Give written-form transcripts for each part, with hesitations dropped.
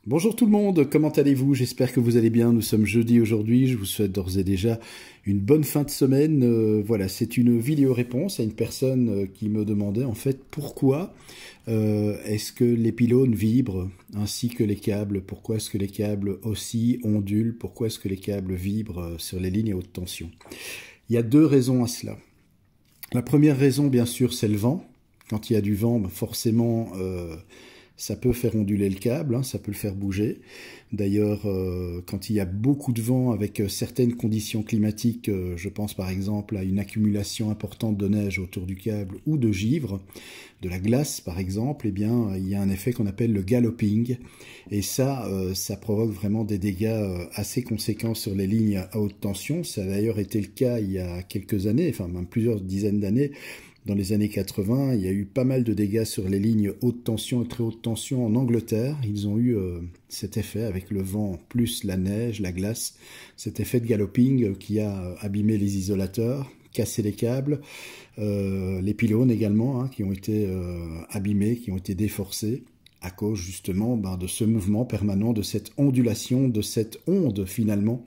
Bonjour tout le monde, comment allez-vous? J'espère que vous allez bien. Nous sommes jeudi aujourd'hui. Je vous souhaite d'ores et déjà une bonne fin de semaine. Voilà, c'est une vidéo-réponse à une personne qui me demandait en fait pourquoi est-ce que les pylônes vibrent ainsi que les câbles? Pourquoi est-ce que les câbles oscillent, ondulent? Pourquoi est-ce que les câbles vibrent sur les lignes à haute tension? Il y a deux raisons à cela. La première raison, bien sûr, c'est le vent. Quand il y a du vent, forcément, ça peut faire onduler le câble, hein, ça peut le faire bouger. D'ailleurs, quand il y a beaucoup de vent avec certaines conditions climatiques, je pense par exemple à une accumulation importante de neige autour du câble ou de givre, de la glace par exemple, eh bien, il y a un effet qu'on appelle le galloping. Et ça provoque vraiment des dégâts assez conséquents sur les lignes à haute tension. Ça a d'ailleurs été le cas il y a quelques années, enfin même plusieurs dizaines d'années. Dans les années 80, il y a eu pas mal de dégâts sur les lignes haute tension et très haute tension en Angleterre. Ils ont eu cet effet avec le vent plus la neige, la glace, cet effet de galloping qui a abîmé les isolateurs, cassé les câbles, les pylônes également, hein, qui ont été abîmés, qui ont été déforcés à cause justement de ce mouvement permanent, de cette ondulation, de cette onde finalement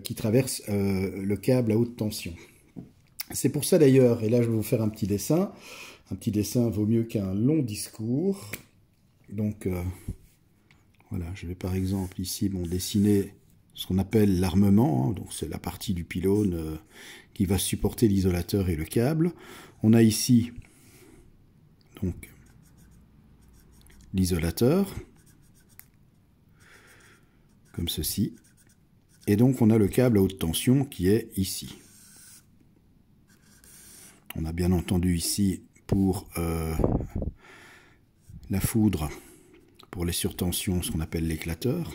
qui traverse le câble à haute tension. C'est pour ça d'ailleurs, et là je vais vous faire un petit dessin. Un petit dessin vaut mieux qu'un long discours. Donc voilà, je vais par exemple ici dessiner ce qu'on appelle l'armement. Hein, donc c'est la partie du pylône qui va supporter l'isolateur et le câble. On a ici donc l'isolateur, comme ceci. Et donc on a le câble à haute tension qui est ici. On a bien entendu ici pour la foudre, pour les surtensions, ce qu'on appelle l'éclateur.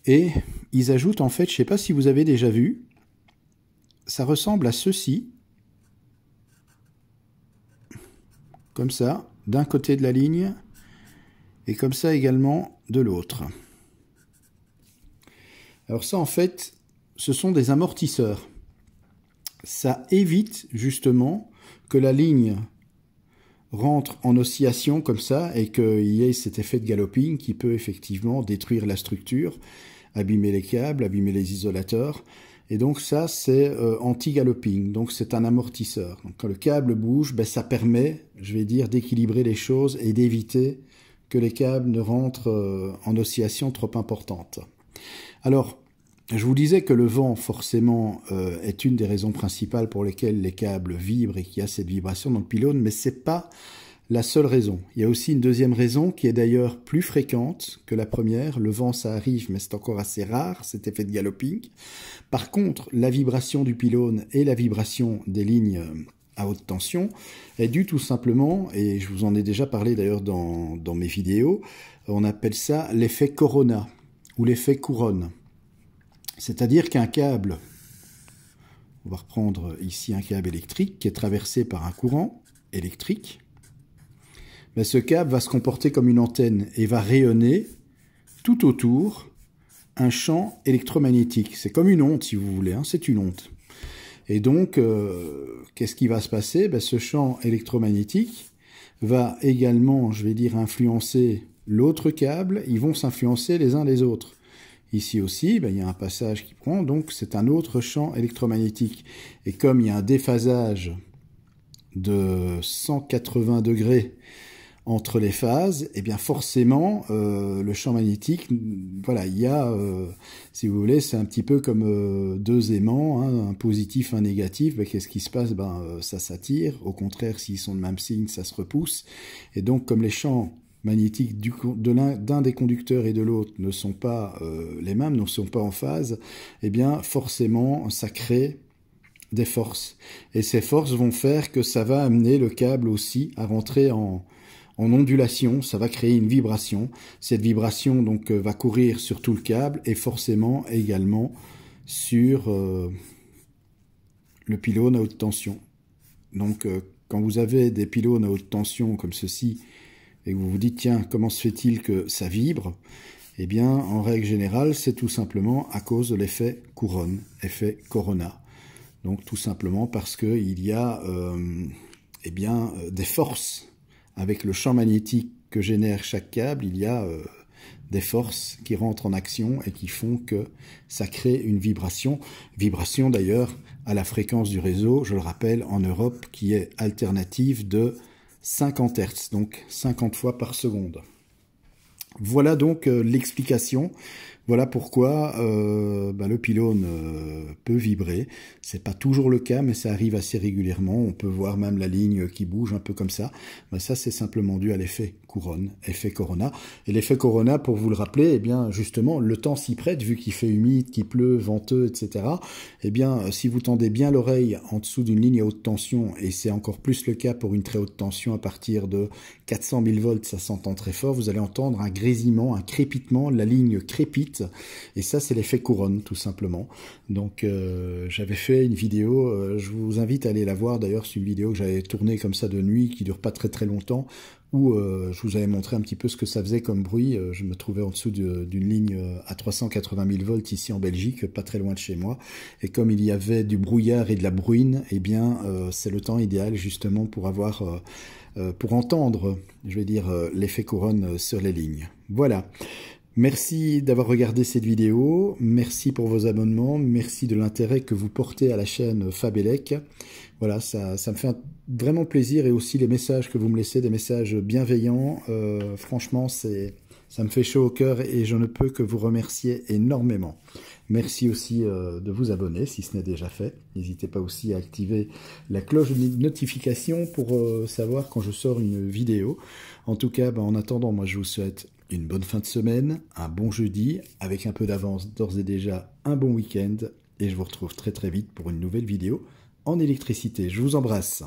Et ils ajoutent en fait, je ne sais pas si vous avez déjà vu, ça ressemble à ceci, comme ça, d'un côté de la ligne, et comme ça également de l'autre. Alors ça en fait, ce sont des amortisseurs. Ça évite justement que la ligne rentre en oscillation comme ça et qu'il y ait cet effet de galloping qui peut effectivement détruire la structure, abîmer les câbles, abîmer les isolateurs. Et donc ça, c'est anti-galloping, donc c'est un amortisseur. Donc quand le câble bouge, ça permet, je vais dire, d'équilibrer les choses et d'éviter que les câbles ne rentrent en oscillation trop importante. Alors, je vous disais que le vent, forcément, est une des raisons principales pour lesquelles les câbles vibrent et qu'il y a cette vibration dans le pylône, mais ce n'est pas la seule raison. Il y a aussi une deuxième raison qui est d'ailleurs plus fréquente que la première. Le vent, ça arrive, mais c'est encore assez rare, cet effet de galloping. Par contre, la vibration du pylône et la vibration des lignes à haute tension est due tout simplement, et je vous en ai déjà parlé d'ailleurs dans mes vidéos, on appelle ça l'effet corona ou l'effet couronne. C'est-à-dire qu'un câble, on va reprendre ici un câble électrique qui est traversé par un courant électrique, ce câble va se comporter comme une antenne et va rayonner tout autour un champ électromagnétique. C'est comme une onde si vous voulez, hein, c'est une onde. Et donc, qu'est-ce qui va se passer? Ce champ électromagnétique va également, je vais dire, influencer l'autre câble, ils vont s'influencer les uns les autres. Ici aussi, il y a un passage qui prend, donc c'est un autre champ électromagnétique. Et comme il y a un déphasage de 180 degrés entre les phases, et bien forcément, le champ magnétique, voilà, il y a, si vous voulez, c'est un petit peu comme deux aimants, hein, un positif, un négatif. Qu'est-ce qui se passe? Ça s'attire. Au contraire, s'ils sont de même signe, ça se repousse. Et donc, comme les champs magnétiques d'un des conducteurs et de l'autre ne sont pas les mêmes, ne sont pas en phase, eh bien forcément ça crée des forces. Et ces forces vont faire que ça va amener le câble aussi à rentrer en ondulation, ça va créer une vibration. Cette vibration donc va courir sur tout le câble et forcément également sur le pylône à haute tension. Donc quand vous avez des pylônes à haute tension comme ceci, et que vous vous dites, tiens, comment se fait-il que ça vibre? Eh bien, en règle générale, c'est tout simplement à cause de l'effet couronne, effet corona. Donc, tout simplement parce qu'il y a des forces avec le champ magnétique que génère chaque câble. Il y a des forces qui rentrent en action et qui font que ça crée une vibration. Vibration d'ailleurs à la fréquence du réseau, je le rappelle, en Europe, qui est alternative de 50 Hz, donc 50 fois par seconde. Voilà donc l'explication. Voilà pourquoi le pylône peut vibrer. C'est pas toujours le cas, mais ça arrive assez régulièrement. On peut voir même la ligne qui bouge un peu comme ça. Ça, c'est simplement dû à l'effet couronne, effet corona. Et l'effet corona, pour vous le rappeler, eh bien justement, le temps s'y prête, vu qu'il fait humide, qu'il pleut, venteux, etc. Eh bien, si vous tendez bien l'oreille en dessous d'une ligne à haute tension, et c'est encore plus le cas pour une très haute tension à partir de 400 000 volts, ça s'entend très fort, vous allez entendre un grésillement, un crépitement, la ligne crépite. Et ça, c'est l'effet couronne, tout simplement. Donc, j'avais fait une vidéo, je vous invite à aller la voir. D'ailleurs, c'est une vidéo que j'avais tournée comme ça de nuit, qui dure pas très très longtemps, où je vous avais montré un petit peu ce que ça faisait comme bruit. Je me trouvais en dessous d'une ligne à 380 000 volts ici en Belgique, pas très loin de chez moi. Et comme il y avait du brouillard et de la bruine, eh bien, c'est le temps idéal justement pour avoir... pour entendre, je vais dire, l'effet couronne sur les lignes. Voilà. Merci d'avoir regardé cette vidéo, merci pour vos abonnements, merci de l'intérêt que vous portez à la chaîne Fabelec. Voilà, ça me fait vraiment plaisir, et aussi les messages que vous me laissez, des messages bienveillants. Franchement, ça me fait chaud au cœur et je ne peux que vous remercier énormément. Merci aussi de vous abonner si ce n'est déjà fait. N'hésitez pas aussi à activer la cloche de notification pour savoir quand je sors une vidéo. En tout cas, en attendant, moi je vous souhaite une bonne fin de semaine, un bon jeudi, avec un peu d'avance d'ores et déjà un bon week-end. Et je vous retrouve très très vite pour une nouvelle vidéo en électricité. Je vous embrasse.